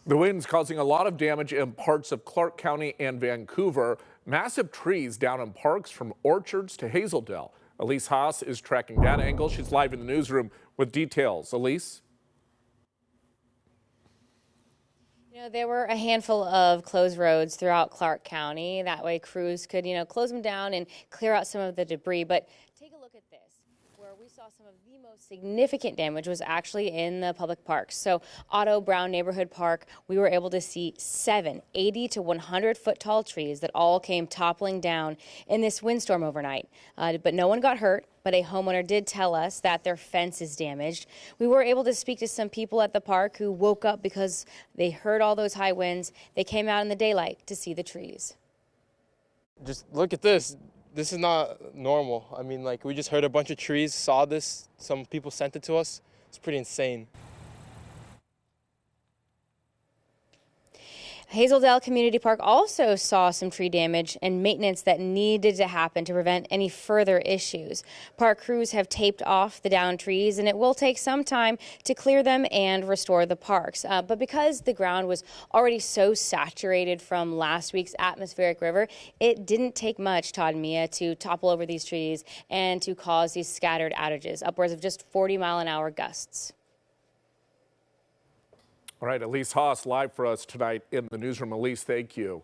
The winds causing a lot of damage in parts of Clark County and Vancouver. Massive trees down in parks from Orchards to Hazeldale. Elise Haas is tracking that angle. She's live in the newsroom with details. Elise? There were a handful of closed roads throughout Clark County. That way crews could, close them down and clear out some of the debris. But take a look at this. Where we saw some of the most significant damage was actually in the public parks. So Otto Brown Neighborhood Park, we were able to see 7 80 to 100 foot tall trees that all came toppling down in this windstorm overnight. But no one got hurt. But a homeowner did tell us that their fence is damaged. We were able to speak to some people at the park who woke up because they heard all those high winds. They came out in the daylight to see the trees. Just look at this. This is not normal. I mean, like, we just heard a bunch of trees, saw this. Some people sent it to us. It's pretty insane. Hazeldale Community Park also saw some tree damage and maintenance that needed to happen to prevent any further issues. Park crews have taped off the downed trees, and it will take some time to clear them and restore the parks. But because the ground was already so saturated from last week's atmospheric river, it didn't take much, Todd and Mia, to topple over these trees and to cause these scattered outages, upwards of just 40-mile-an-hour gusts. All right, Elise Haas live for us tonight in the newsroom. Elise, thank you.